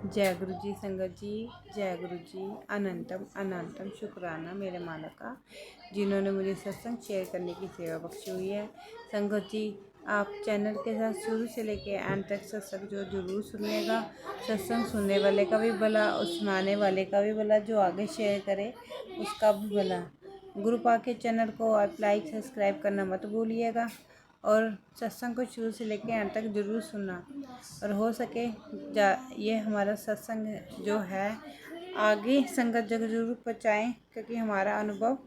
जय गुरु जी संगत जी, जय गुरु जी। अनंतम अनंतम शुक्राना मेरे मालिक का, जिन्होंने मुझे सत्संग शेयर करने की सेवा बख्शी हुई है। संगत जी, आप चैनल के साथ शुरू से लेके एंड तक सत्संग जो जरूर सुनिएगा। सत्संग सुनने वाले का भी भला और सुनाने वाले का भी भला, जो आगे शेयर करे उसका भी भला। गुरु पाक के चैनल को आप लाइक सब्सक्राइब करना मत भूलिएगा और सत्संग को शुरू से लेकर अंत तक जरूर सुनना। और हो सके ये हमारा सत्संग जो है आगे संगत जग जरूर पहुँचाएँ, क्योंकि हमारा अनुभव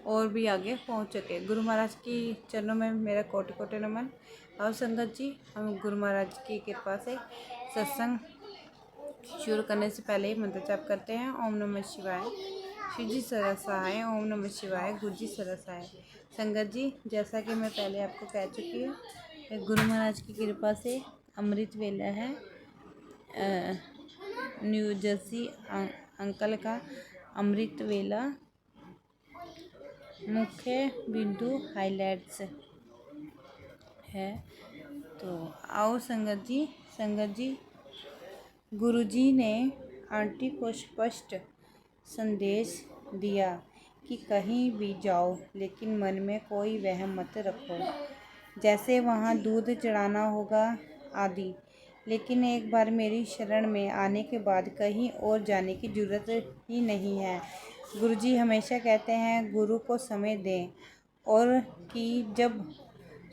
और भी आगे पहुँच सके। गुरु महाराज की चरणों में मेरा कोटि कोटि नमन। और संगत जी, हम गुरु महाराज की कृपा से सत्संग शुरू करने से पहले ही मंत्र जाप करते हैं। ओम नमः शिवाय, शिव जी सरसाय, ओम नमः शिवाय, गुरु जी सरसाय। संगत जी, जैसा कि मैं पहले आपको कह चुकी हूँ, गुरु महाराज की कृपा से अमृत वेला है। न्यू जर्सी अंकल का अमृत वेला मुख्य बिंदु हाइलाइट्स है। तो आओ संगत जी, गुरुजी ने आंटी को स्पष्ट संदेश दिया कि कहीं भी जाओ लेकिन मन में कोई वहम मत रखो, जैसे वहाँ दूध चढ़ाना होगा आदि। लेकिन एक बार मेरी शरण में आने के बाद कहीं और जाने की जरूरत ही नहीं है। गुरुजी हमेशा कहते हैं गुरु को समय दें, और कि जब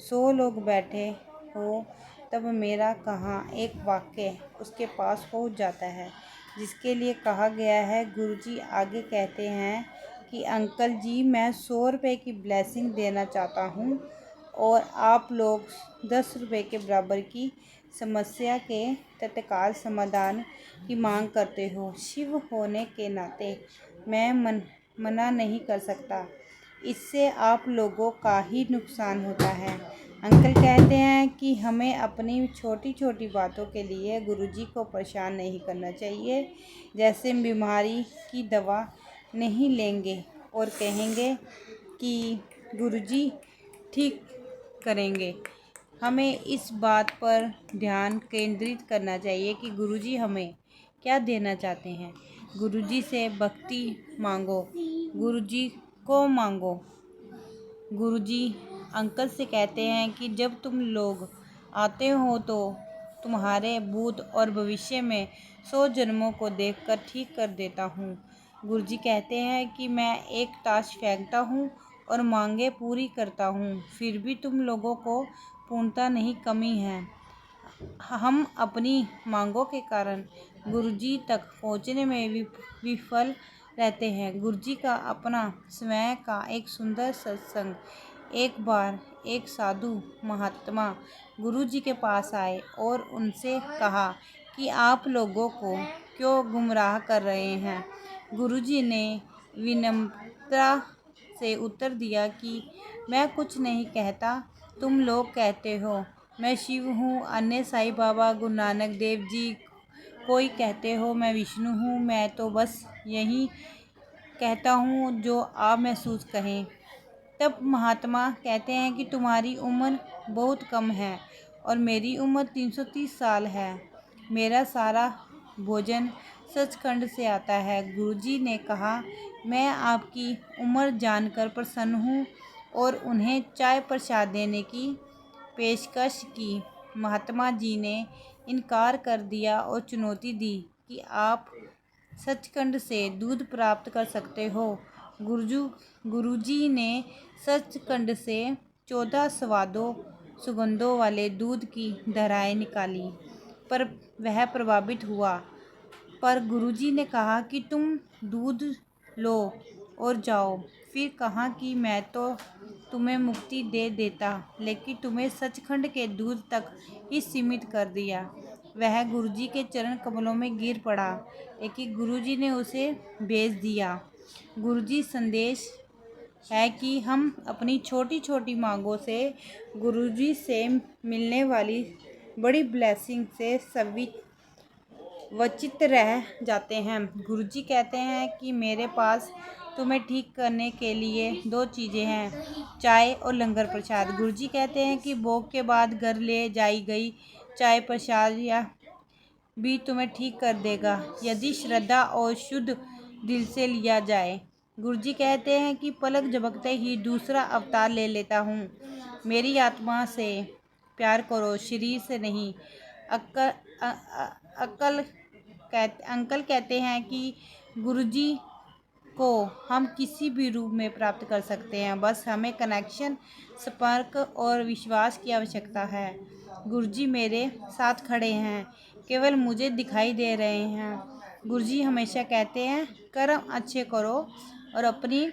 100 लोग बैठे हो तब मेरा कहाँ एक वाक्य उसके पास पहुँच जाता है, जिसके लिए कहा गया है। गुरुजी आगे कहते हैं कि अंकल जी, मैं 100 रुपये की ब्लेसिंग देना चाहता हूँ और आप लोग 10 रुपये के बराबर की समस्या के तत्काल समाधान की मांग करते हो। शिव होने के नाते मैं मना नहीं कर सकता, इससे आप लोगों का ही नुकसान होता है। अंकल कहते हैं कि हमें अपनी छोटी छोटी बातों के लिए गुरुजी को परेशान नहीं करना चाहिए, जैसे बीमारी की दवा नहीं लेंगे और कहेंगे कि गुरुजी ठीक करेंगे। हमें इस बात पर ध्यान केंद्रित करना चाहिए कि गुरुजी हमें क्या देना चाहते हैं। गुरुजी से भक्ति मांगो, गुरुजी को मांगो। गुरुजी अंकल से कहते हैं कि जब तुम लोग आते हो तो तुम्हारे भूत और भविष्य में 100 जन्मों को देखकर ठीक कर देता हूँ। गुरुजी कहते हैं कि मैं एक ताश फेंकता हूँ और मांगे पूरी करता हूँ, फिर भी तुम लोगों को पूर्णता नहीं कमी है। हम अपनी मांगों के कारण गुरुजी तक पहुँचने में विफल रहते हैं। गुरुजी का अपना स्वयं का एक सुंदर सत्संग। एक बार एक साधु महात्मा गुरुजी के पास आए और उनसे कहा कि आप लोगों को क्यों गुमराह कर रहे हैं। गुरुजी ने विनम्रता से उत्तर दिया कि मैं कुछ नहीं कहता, तुम लोग कहते हो मैं शिव हूँ, अन्य साईं बाबा, गुरु नानक देव जी, कोई कहते हो मैं विष्णु हूँ। मैं तो बस यही कहता हूँ जो आप महसूस कहें। तब महात्मा कहते हैं कि तुम्हारी उम्र बहुत कम है और मेरी उम्र 330 साल है। मेरा सारा भोजन सचखंड से आता है। गुरुजी ने कहा, मैं आपकी उम्र जानकर प्रसन्न हूँ और उन्हें चाय प्रसाद देने की पेशकश की। महात्मा जी ने इनकार कर दिया और चुनौती दी कि आप सचखंड से दूध प्राप्त कर सकते हो। गुरुजी ने सचखंड से 14 स्वादों सुगंधों वाले दूध की धाराएं निकाली, पर वह प्रभावित हुआ। पर गुरुजी ने कहा कि तुम दूध लो और जाओ। फिर कहा कि मैं तो तुम्हें मुक्ति दे देता, लेकिन तुम्हें सचखंड के दूध तक ही सीमित कर दिया। वह गुरुजी के चरण कमलों में गिर पड़ा, लेकिन गुरुजी ने उसे भेज दिया। गुरुजी संदेश है कि हम अपनी छोटी छोटी मांगों से गुरुजी से मिलने वाली बड़ी ब्लेसिंग से वंचित रह जाते हैं। गुरुजी कहते हैं कि मेरे पास तुम्हें ठीक करने के लिए 2 चीज़ें हैं, चाय और लंगर प्रसाद। गुरुजी कहते हैं कि भोग के बाद घर ले जाई गई चाय प्रसाद या भी तुम्हें ठीक कर देगा यदि श्रद्धा और शुद्ध दिल से लिया जाए। गुरुजी कहते हैं कि पलक झपकते ही दूसरा अवतार ले लेता हूँ। मेरी आत्मा से प्यार करो, शरीर से नहीं। अक्ल अंकल कहते हैं कि गुरुजी को हम किसी भी रूप में प्राप्त कर सकते हैं, बस हमें कनेक्शन, संपर्क और विश्वास की आवश्यकता है। गुरुजी मेरे साथ खड़े हैं, केवल मुझे दिखाई दे रहे हैं। गुरुजी हमेशा कहते हैं कर्म अच्छे करो और अपनी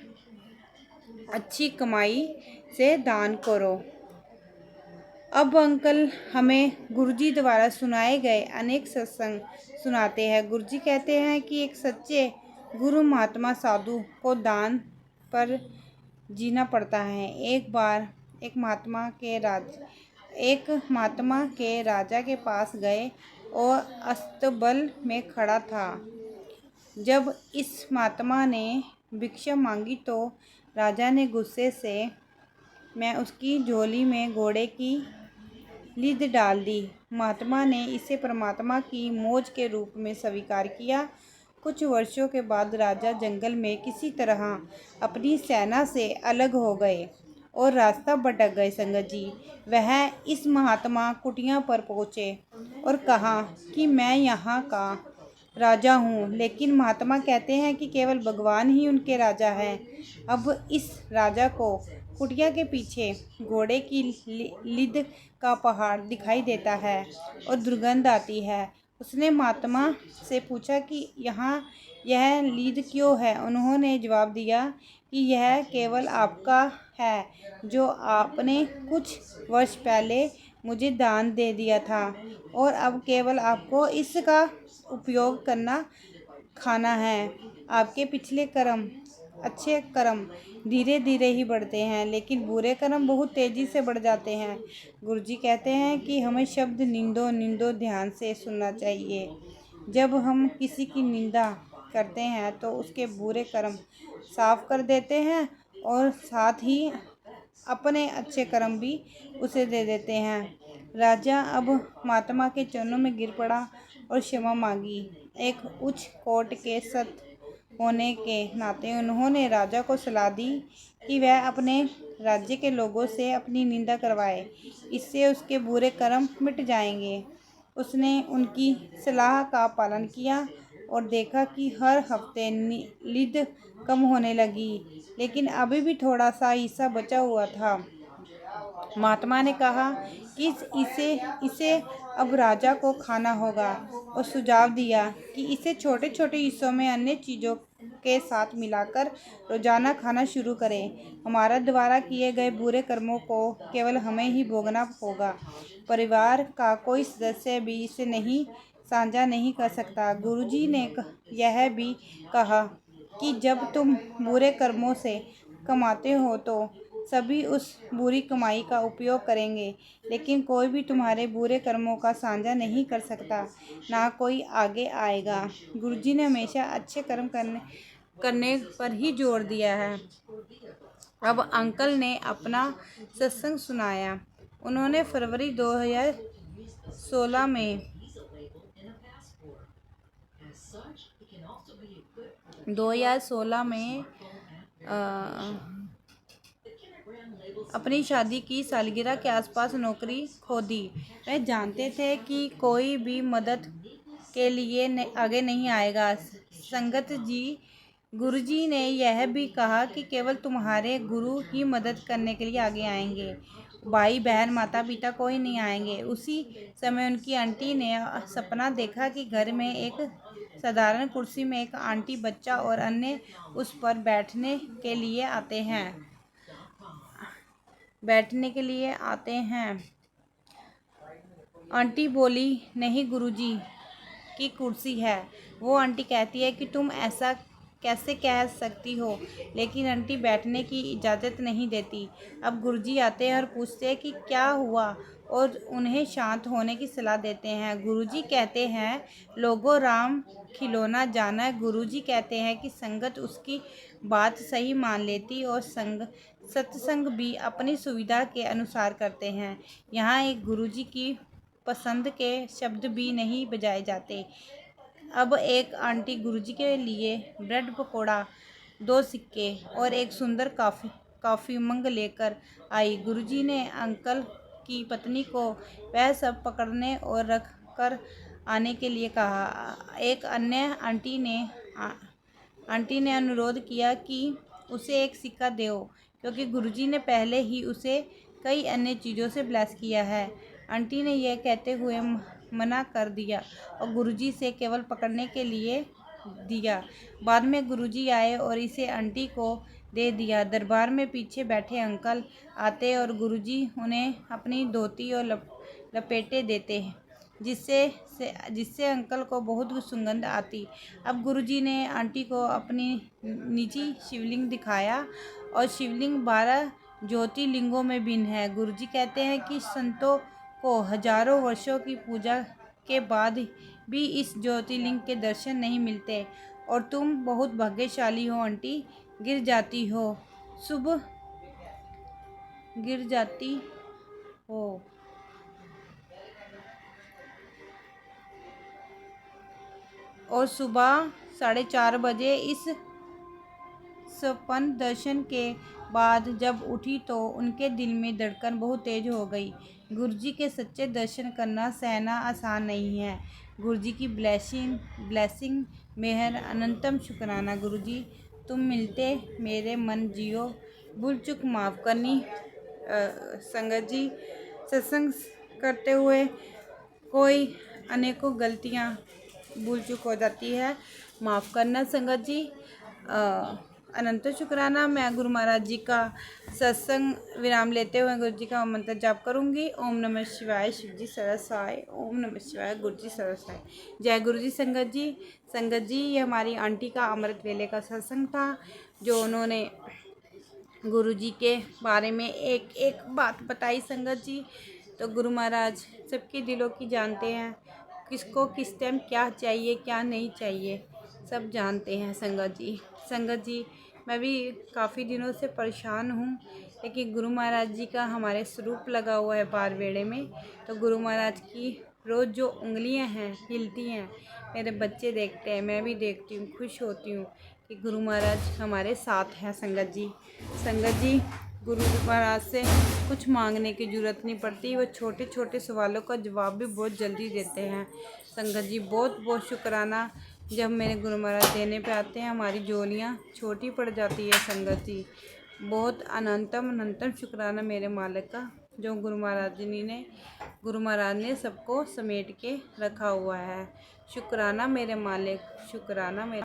अच्छी कमाई से दान करो। अब अंकल हमें गुरुजी द्वारा सुनाए गए अनेक सत्संग सुनाते हैं। गुरुजी कहते हैं कि एक सच्चे गुरु महात्मा साधु को दान पर जीना पड़ता है। एक बार एक महात्मा के राजा के पास गए और अस्तबल में खड़ा था। जब इस महात्मा ने भिक्षा मांगी तो राजा ने गुस्से से उसकी झोली में घोड़े की लीद डाल दी। महात्मा ने इसे परमात्मा की मौज के रूप में स्वीकार किया। कुछ वर्षों के बाद राजा जंगल में किसी तरह अपनी सेना से अलग हो गए और रास्ता भटक गए। संगत जी, वह इस महात्मा कुटिया पर पहुँचे और कहा कि मैं यहाँ का राजा हूँ, लेकिन महात्मा कहते हैं कि केवल भगवान ही उनके राजा हैं। अब इस राजा को कुटिया के पीछे घोड़े की लीद का पहाड़ दिखाई देता है और दुर्गंध आती है। उसने महात्मा से पूछा कि यहाँ यह लीद क्यों है। उन्होंने जवाब दिया कि यह केवल आपका है, जो आपने कुछ वर्ष पहले मुझे दान दे दिया था, और अब केवल आपको इसका उपयोग खाना है। आपके पिछले कर्म, अच्छे कर्म धीरे धीरे ही बढ़ते हैं, लेकिन बुरे कर्म बहुत तेज़ी से बढ़ जाते हैं। गुरुजी कहते हैं कि हमें शब्द निंदो ध्यान से सुनना चाहिए। जब हम किसी की निंदा करते हैं तो उसके बुरे कर्म साफ कर देते हैं और साथ ही अपने अच्छे कर्म भी उसे दे देते हैं। राजा अब महात्मा के चरणों में गिर पड़ा और क्षमा मांगी। एक उच्च कोर्ट के होने के नाते उन्होंने राजा को सलाह दी कि वह अपने राज्य के लोगों से अपनी निंदा करवाए, इससे उसके बुरे कर्म मिट जाएंगे। उसने उनकी सलाह का पालन किया और देखा कि हर हफ्ते लीद कम होने लगी, लेकिन अभी भी थोड़ा सा हिस्सा बचा हुआ था। महात्मा ने कहा कि इसे अब राजा को खाना होगा और सुझाव दिया कि इसे छोटे छोटे हिस्सों में अन्य चीज़ों के साथ मिलाकर रोजाना खाना शुरू करें। हमारा द्वारा किए गए बुरे कर्मों को केवल हमें ही भोगना होगा, परिवार का कोई सदस्य भी इसे साझा नहीं कर सकता। गुरुजी ने यह भी कहा कि जब तुम बुरे कर्मों से कमाते हो तो सभी उस बुरी कमाई का उपयोग करेंगे, लेकिन कोई भी तुम्हारे बुरे कर्मों का साझा नहीं कर सकता, ना कोई आगे आएगा। गुरुजी ने हमेशा अच्छे कर्म करने पर ही जोर दिया है। अब अंकल ने अपना सत्संग सुनाया। उन्होंने फरवरी 2016 में अपनी शादी की सालगिरह के आसपास नौकरी खो दी। वह जानते थे कि कोई भी मदद के लिए आगे नहीं आएगा। संगत जी, गुरुजी ने यह भी कहा कि केवल तुम्हारे गुरु ही मदद करने के लिए आगे आएंगे, भाई बहन माता पिता कोई नहीं आएंगे। उसी समय उनकी आंटी ने सपना देखा कि घर में एक साधारण कुर्सी में एक आंटी, बच्चा और अन्य उस पर बैठने के लिए आते हैं। आंटी बोली, नहीं गुरुजी की कुर्सी है। वो आंटी कहती है कि तुम ऐसा कैसे कह सकती हो, लेकिन आंटी बैठने की इजाज़त नहीं देती। अब गुरुजी आते हैं और पूछते हैं कि क्या हुआ, और उन्हें शांत होने की सलाह देते हैं। गुरुजी कहते हैं, लोगों राम खिलौना जाना। गुरुजी कहते हैं कि संगत उसकी बात सही मान लेती और सत्संग भी अपनी सुविधा के अनुसार करते हैं। यहाँ एक गुरुजी की पसंद के शब्द भी नहीं बजाए जाते। अब एक आंटी गुरुजी के लिए ब्रेड पकौड़ा, 2 सिक्के और एक सुंदर कॉफ़ी मग लेकर आई। गुरुजी ने अंकल की पत्नी को वह सब पकड़ने और रख कर आने के लिए कहा। एक अन्य आंटी ने अनुरोध किया कि उसे एक सिक्का दो, क्योंकि गुरुजी ने पहले ही उसे कई अन्य चीज़ों से ब्लेस किया है। आंटी ने यह कहते हुए मना कर दिया और गुरुजी से केवल पकड़ने के लिए दिया। बाद में गुरुजी आए और इसे आंटी को दे दिया। दरबार में पीछे बैठे अंकल आते और गुरुजी उन्हें अपनी धोती और लपेटे देते, जिससे अंकल को बहुत सुगंध आती। अब गुरुजी ने आंटी को अपनी निजी शिवलिंग दिखाया और शिवलिंग 12 ज्योतिर्लिंगों में भिन्न है। गुरुजी कहते हैं कि संतों को हजारों वर्षों की पूजा के बाद भी इस ज्योतिर्लिंग के दर्शन नहीं मिलते और तुम बहुत भाग्यशाली हो आंटी। गिर जाती हो और सुबह 4:30 बजे इस सपन दर्शन के बाद जब उठी तो उनके दिल में धड़कन बहुत तेज हो गई। गुरुजी के सच्चे दर्शन करना सहना आसान नहीं है। गुरुजी की ब्लेसिंग मेहर अनंतम शुक्राना। गुरुजी तुम मिलते मेरे मन जियो, भूल चूक माफ़ करनी। संगत जी, सत्संग करते हुए कोई अनेकों गलतियाँ भूल चूक हो जाती है, माफ़ करना संगत जी। अनंत शुक्राना। मैं गुरु महाराज जी का सत्संग विराम लेते हुए गुरु जी का मंत्र जाप करूंगी। ओम नमः शिवाय, शिव जी सरसाय। ओम नमः शिवाय, गुरु जी सरसाय। जय गुरु जी। संगत जी ये हमारी आंटी का अमृत वेले का सत्संग था, जो उन्होंने गुरु जी के बारे में एक एक बात बताई संगत जी। तो गुरु महाराज सबके दिलों की जानते हैं, किसको किस टाइम क्या चाहिए क्या नहीं चाहिए सब जानते हैं संगत जी। मैं भी काफ़ी दिनों से परेशान हूँ, लेकिन गुरु महाराज जी का हमारे स्वरूप लगा हुआ है बार वेड़े में। तो गुरु महाराज की रोज़ जो उंगलियां हैं हिलती हैं, मेरे बच्चे देखते हैं, मैं भी देखती हूँ, खुश होती हूँ कि गुरु महाराज हमारे साथ हैं संगत जी। गुरु महाराज से कुछ मांगने की ज़रूरत नहीं पड़ती, वो छोटे छोटे सवालों का जवाब भी बहुत जल्दी देते हैं संगत जी। बहुत बहुत शुक्राना। जब मेरे गुरु महाराज देने पे आते हैं, हमारी झोलियाँ छोटी पड़ जाती है संगत जी। बहुत अनंतम शुक्राना मेरे मालिक का, जो गुरु महाराज ने सबको समेट के रखा हुआ है। शुक्राना मेरे मालिक, शुक्राना मेरे